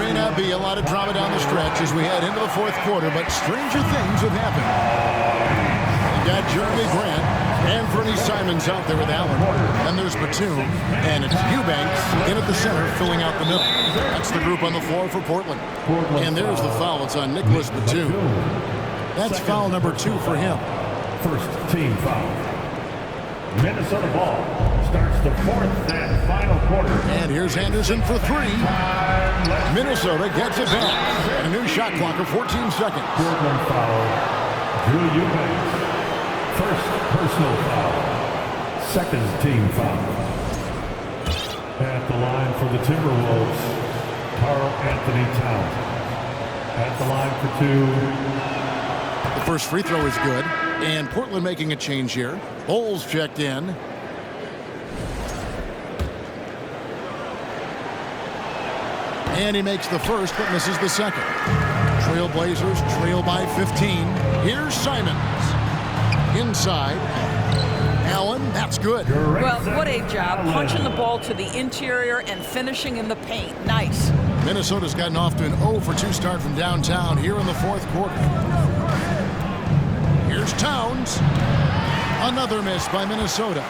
may not be a lot of drama down the stretch as we head into the fourth quarter, but stranger things have happened. We got Jeremy Grant and Fernie Simons out there with Allen. Then there's Batum, and it's Eubanks in at the center, filling out the middle. That's the group on the floor for Portland. And there's the foul. It's on Nicholas Batum. That's foul number 2 for him. First team foul. Minnesota ball starts the fourth and final quarter. And here's Anderson for 3. Minnesota gets it back. And a new shot clock of 14 seconds. Portland foul. Drew Eubanks. First personal foul. Second team foul. At the line for the Timberwolves, Karl Anthony Towns. At the line for 2. The first free throw is good. And Portland making a change here. Bowles checked in. And he makes the first, but misses the second. Trailblazers trail by 15. Here's Simons. Inside. Allen, that's good. Well, what a job. Punching the ball to the interior and finishing in the paint. Nice. Minnesota's gotten off to an 0 for 2 start from downtown here in the fourth quarter. Here's Towns. Another miss by Minnesota.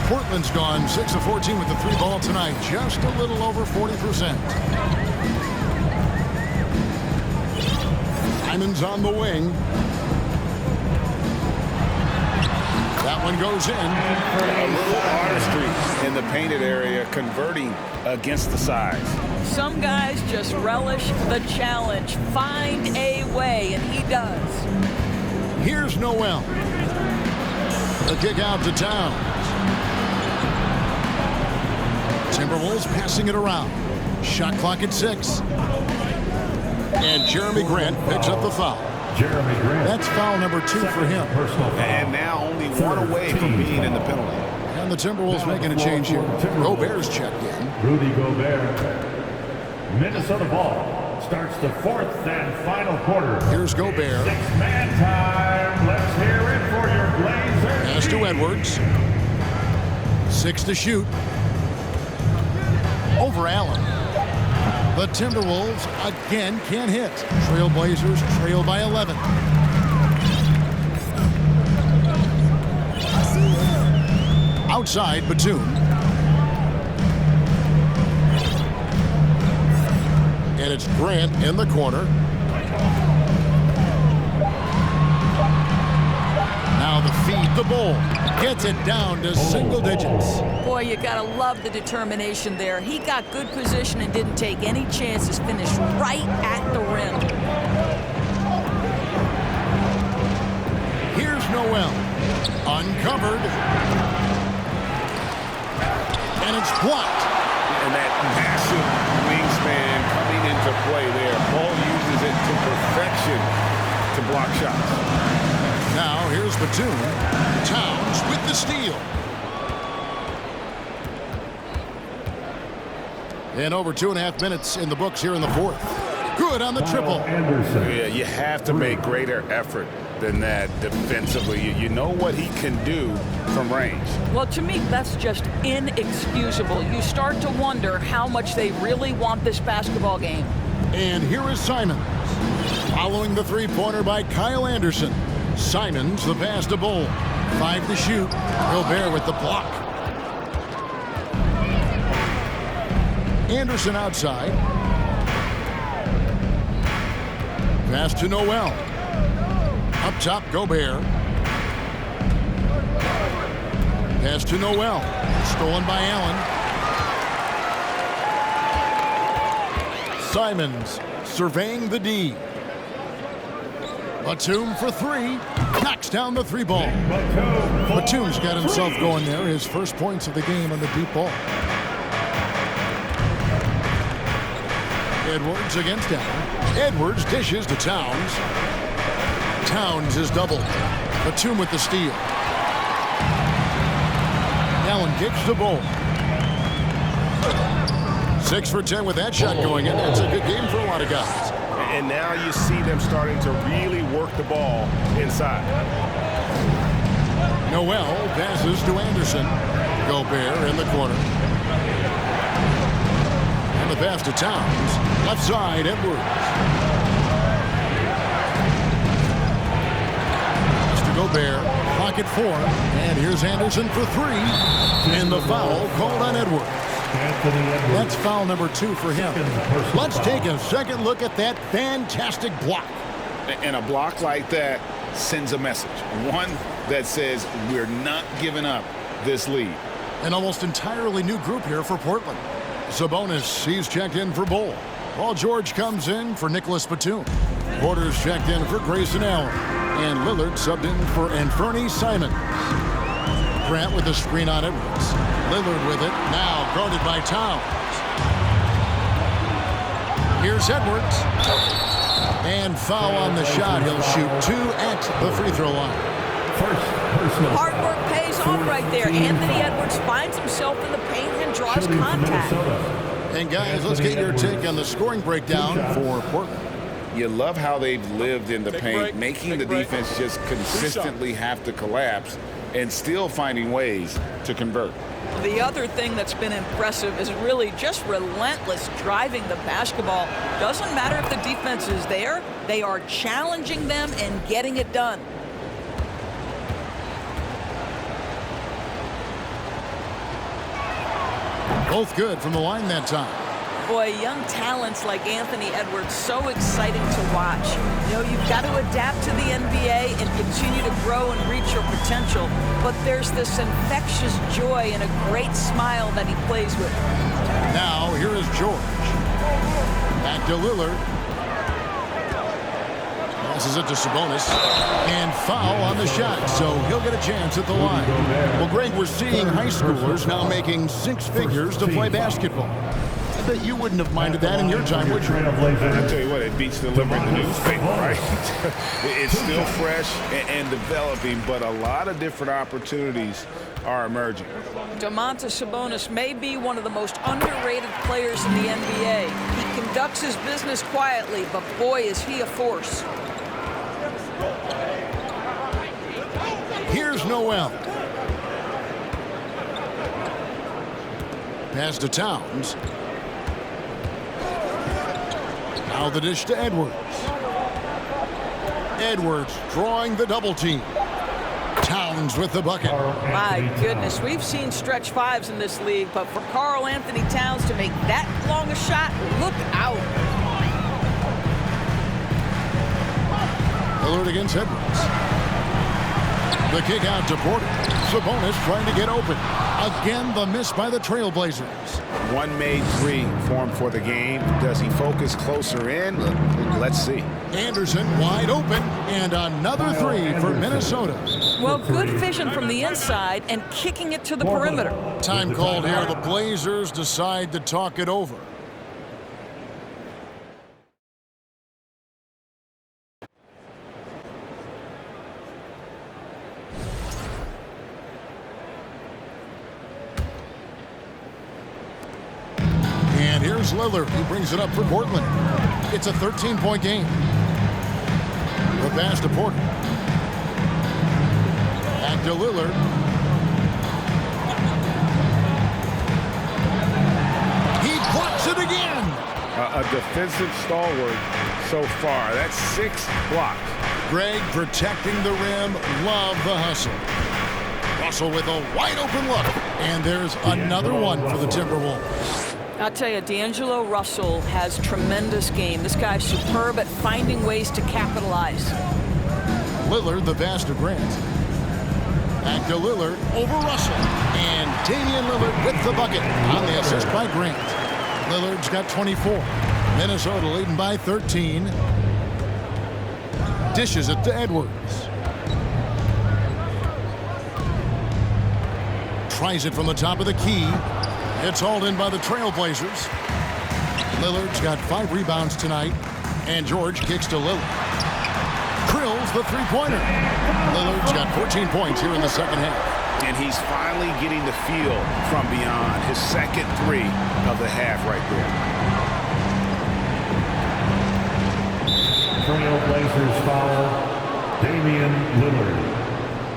Portland's gone 6 of 14 with the 3 ball tonight. Just a little over 40%. Simons on the wing. That one goes in. A little artistry in the painted area, converting against the size. Some guys just relish the challenge. Find a way, and he does. Here's Noel. The kick out to Towns. Timberwolves passing it around. Shot clock at 6. And Jeremy Grant picks up the foul. Jeremy Grant. That's foul number 2 for him. And now only 1 away from being in the penalty. And the Timberwolves making a change here. Gobert's checked in. Rudy Gobert. Minnesota ball starts the fourth and final quarter. Here's Gobert. 6-man time. Let's hear it for your Blazers. Pass to Edwards. 6 to shoot. Over Allen. The Timberwolves again can't hit. Trailblazers trail by 11. Outside, Batum. And it's Grant in the corner. Now the feed, the ball. Gets it down to single digits. Boy, you gotta love the determination there. He got good position and didn't take any chances. Finished right at the rim. Here's Noel. Uncovered. And it's blocked. And that massive wingspan coming into play there. Paul uses it to perfection to block shots. Now here's Batum. Towns with the steal. And over 2.5 minutes in the books here in the fourth. Good on the triple. Yeah, you have to make greater effort than that defensively. You know what he can do from range. Well, to me, that's just inexcusable. You start to wonder how much they really want this basketball game. And here is Simons. Following the three-pointer by Kyle Anderson. Simons, the pass to Bull. 5 to shoot. Gobert with the block. Anderson outside. Pass to Noel. Up top, Gobert. Pass to Noel. Stolen by Allen. Simons surveying the D. Batum for 3. Knocks down the 3 ball. Batum's got himself going there. His first points of the game on the deep ball. Edwards against Allen. Edwards dishes to Towns. Towns is doubled. Batum with the steal. Allen kicks the ball. 6 for 10 with that shot going in. That's a good game for a lot of guys. And now you see them starting to really work the ball inside. Noel passes to Anderson. Gobert in the corner. And the pass to Towns. Left side, Edwards. Mr. Gobert, pocket 4. And here's Anderson for 3. And the foul called on Edwards. That's foul number 2 for him. Let's take a second look at that fantastic block. And a block like that sends a message. One that says we're not giving up this lead. An almost entirely new group here for Portland. Sabonis, he's checked in for Bol. Paul George comes in for Nicholas Batum. Porter's checked in for Grayson Allen. And Lillard subbed in for Anthony Simons. Grant with the screen on Edwards. Lillard with it, now guarded by Towns. Here's Edwards. And foul on the shot. He'll shoot 2 at the free throw line. Hard work pays off right there. Anthony Edwards finds himself in the paint and draws contact. And guys, let's get your take on the scoring breakdown for Portland. You love how they've lived in the paint, making the defense just consistently have to collapse and still finding ways to convert. The other thing that's been impressive is really just relentless driving the basketball. Doesn't matter if the defense is there, they are challenging them and getting it done. Both good from the line that time. Boy, young talents like Anthony Edwards, so exciting to watch. You know, you've got to adapt to the NBA and continue to grow and reach your potential. But there's this infectious joy and a great smile that he plays with. Now, here is George. Back to Lillard. Passes it to Sabonis. And foul on the shot, so he'll get a chance at the line. Well, Greg, we're seeing high schoolers now making 6 figures to play basketball. I bet you wouldn't have minded that in your time, would you? I tell you what, it beats delivering the newspaper, right? It's still fresh and developing, but a lot of different opportunities are emerging. Domantas Sabonis may be one of the most underrated players in the NBA. He conducts his business quietly, but boy, is he a force. Here's Noel. Pass to Towns. Now the dish to Edwards. Edwards drawing the double team. Towns with the bucket. My goodness, we've seen stretch 5s in this league, but for Karl Anthony Towns to make that long a shot, look out. Lillard against Edwards. The kick out to Porter. Sabonis trying to get open. Again, the miss by the Trailblazers. One made 3 formed for the game. Does he focus closer in? Let's see. Anderson wide open. And another 3 for Minnesota. Well, good vision from the inside and kicking it to the perimeter. Time called here. The Blazers decide to talk it over. And here's Lillard. He brings it up for Portland. It's a 13-point game. The pass to Porter. Back to Lillard. He blocks it again. A defensive stalwart so far. That's 6 blocks. Greg protecting the rim. Love the hustle. Russell with a wide open look. And there's another one for the Timberwolves. I'll tell you, D'Angelo Russell has tremendous game. This guy's superb at finding ways to capitalize. Lillard, the pass to Grant. Back to Lillard, over Russell. And Damian Lillard with the bucket on the assist by Grant. Lillard's got 24. Minnesota leading by 13. Dishes it to Edwards. Tries it from the top of the key. It's hauled in by the Trailblazers. Lillard's got 5 rebounds tonight. And George kicks to Lillard. Krills the three-pointer. Lillard's got 14 points here in the second half. And he's finally getting the feel from beyond. His second 3 of the half right there. Trailblazers foul Damian Lillard.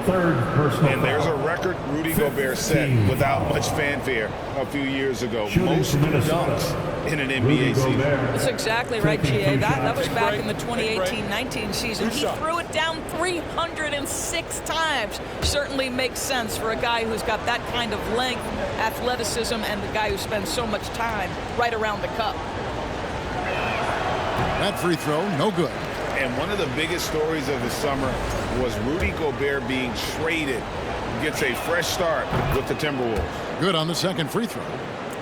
Third personal And there's a record Rudy Gobert set without much fanfare a few years ago. Most dunks in an NBA season. That's exactly right, GA. That was back in the 2018-19 season. He threw it down 306 times. Certainly makes sense for a guy who's got that kind of length, athleticism, and the guy who spends so much time right around the cup. That free throw, no good. And one of the biggest stories of the summer was Rudy Gobert being traded. Gets a fresh start with the Timberwolves. Good on the second free throw.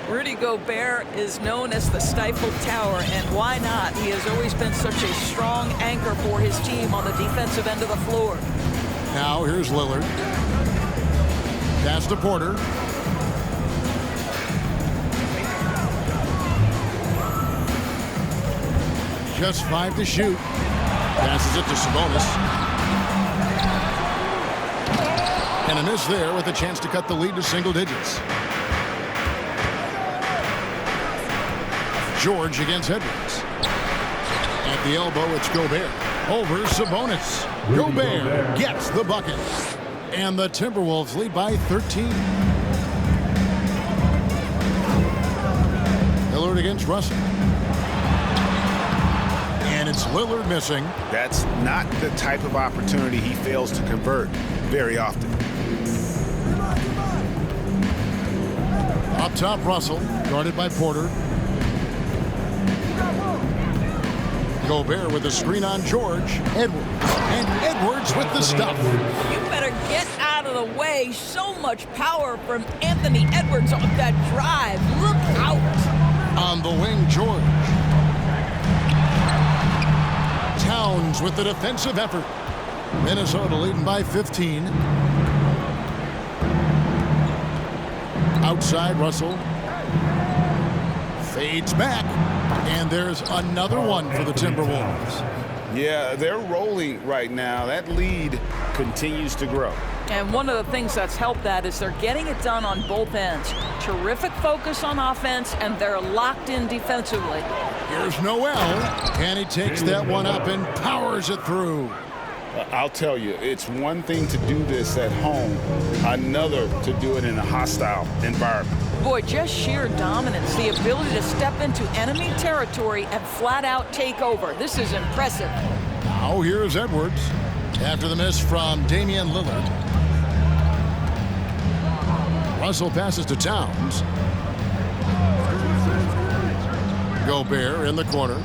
Rudy Gobert is known as the stifled tower, and why not? He has always been such a strong anchor for his team on the defensive end of the floor. Now here's Lillard. Pass to Porter. Just 5 to shoot. Passes it to Sabonis. And a miss there with a chance to cut the lead to single digits. George against Edwards. At the elbow, it's Gobert. Over Sabonis. Gobert gets the bucket. And the Timberwolves lead by 13. Lillard against Russell. And it's Lillard missing. That's not the type of opportunity he fails to convert very often. Up top, Russell, guarded by Porter. Gobert with the screen on George. Edwards. And Edwards with the stuff. You better get out of the way. So much power from Anthony Edwards on that drive. Look out. On the wing, George. Towns with the defensive effort. Minnesota leading by 15. Outside, Russell. Fades back. And there's another one for the Timberwolves. Yeah, they're rolling right now. That lead continues to grow. And one of the things that's helped that is they're getting it done on both ends. Terrific focus on offense, and they're locked in defensively. Here's Noel, and he takes that one up and powers it through. I'll tell you, it's one thing to do this at home, another to do it in a hostile environment. Boy, just sheer dominance, the ability to step into enemy territory and flat out take over. This is impressive. Now here's Edwards after the miss from Damian Lillard. Russell passes to Towns. Gobert in the corner.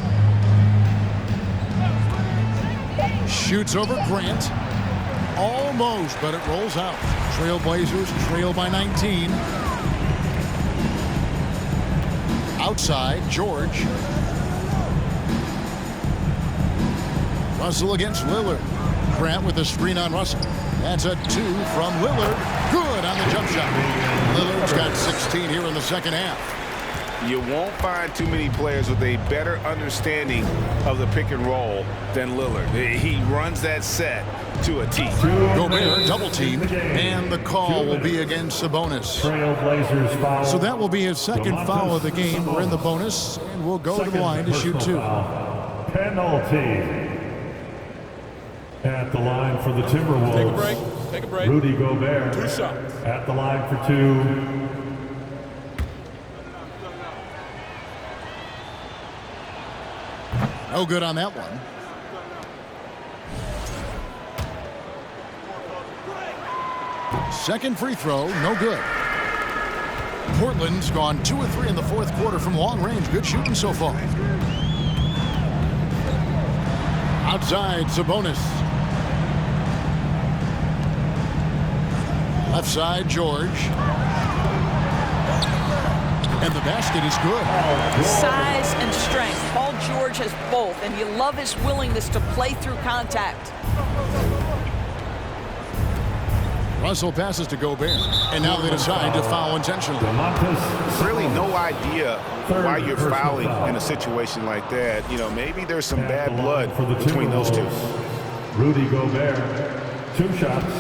Shoots over Grant. Almost, but it rolls out. Trailblazers trail by 19. Outside, George. Russell against Lillard. Grant with a screen on Russell. That's a 2 from Lillard. Good on the jump shot. Lillard's got 16 here in the second half. You won't find too many players with a better understanding of the pick and roll than Lillard. He runs that set to a T. Gobert double teamed, and the call will be against Sabonis. Trailblazers foul. So that will be his second foul of the game. We're in the bonus, and we'll go to the line to shoot 2. Penalty. At the line for the Timberwolves. Take a break. Rudy Gobert. 2 shots. At the line for 2. No good on that one. Second free throw, no good. Portland's gone 2 of 3 in the fourth quarter from long range. Good shooting so far. Outside, Sabonis. Left side, George. And the basket is good. Size and strength. Paul George has both, and you love his willingness to play through contact. Russell passes to Gobert, and now they decide to foul intentionally. Really no idea why you're fouling in a situation like that. You know, maybe there's some bad blood between those two. Rudy Gobert, 2 shots.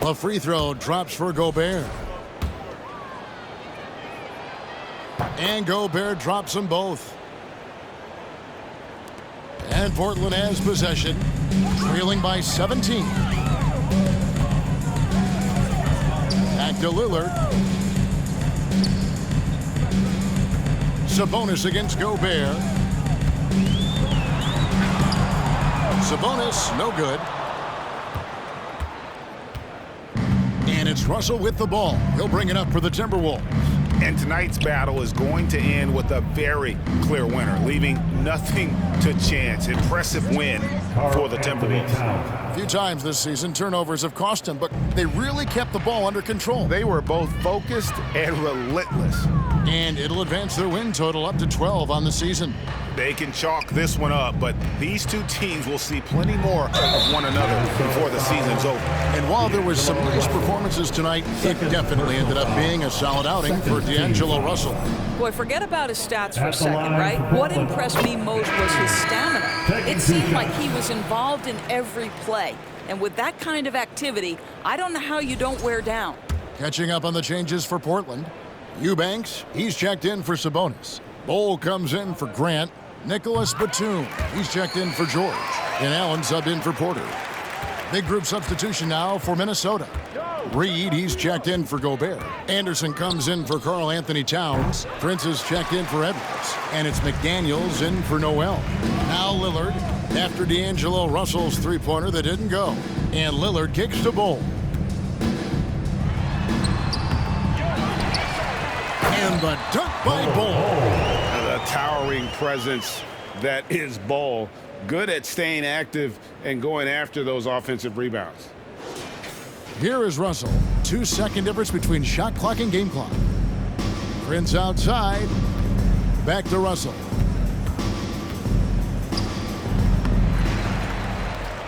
A free throw drops for Gobert. And Gobert drops them both. And Portland has possession, trailing by 17. Back to Lillard. Sabonis against Gobert. Sabonis, no good. And it's Russell with the ball. He'll bring it up for the Timberwolves. And tonight's battle is going to end with a very clear winner, leaving nothing to chance. Impressive win for the Timberwolves. A few times this season, turnovers have cost them, but they really kept the ball under control. They were both focused and relentless. And it'll advance their win total up to 12 on the season. They can chalk this one up, but these two teams will see plenty more of one another before the season's over. And while there was some nice performances tonight, it definitely ended up being a solid outing for D'Angelo Russell. Boy, forget about his stats for a second, right? What impressed me most was his stamina. It seemed like he was involved in every play. And with that kind of activity, I don't know how you don't wear down. Catching up on the changes for Portland. Eubanks, he's checked in for Sabonis. Bol comes in for Grant. Nicholas Batum, he's checked in for George. And Allen subbed in for Porter. Big group substitution now for Minnesota. Reed, he's checked in for Gobert. Anderson comes in for Karl Anthony Towns. Prince is checked in for Edwards. And it's McDaniels in for Noel. Now Lillard, after D'Angelo Russell's three-pointer that didn't go. And Lillard kicks to Bol. And the dunk by Bol. The towering presence that is Bol. Good at staying active and going after those offensive rebounds. Here is Russell. 2-second difference between shot clock and game clock. Prince outside. Back to Russell.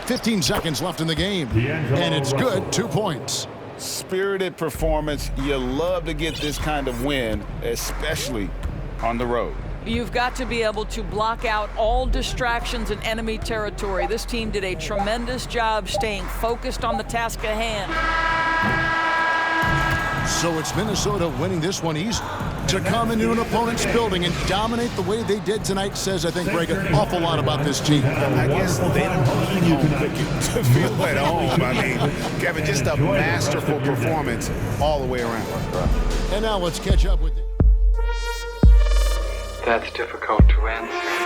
15 seconds left in the game. And it's good. 2 points. Spirited performance. You love to get this kind of win, especially on the road. You've got to be able to block out all distractions in enemy territory. This team did a tremendous job staying focused on the task at hand. So it's Minnesota winning this one easy. To come into an opponent's building and dominate the way they did tonight says, I think, Greg, an awful lot about this team. I guess they don't need home cooking to feel at home. I mean, Kevin, just a masterful performance all the way around. And now let's catch up with... That's difficult to answer.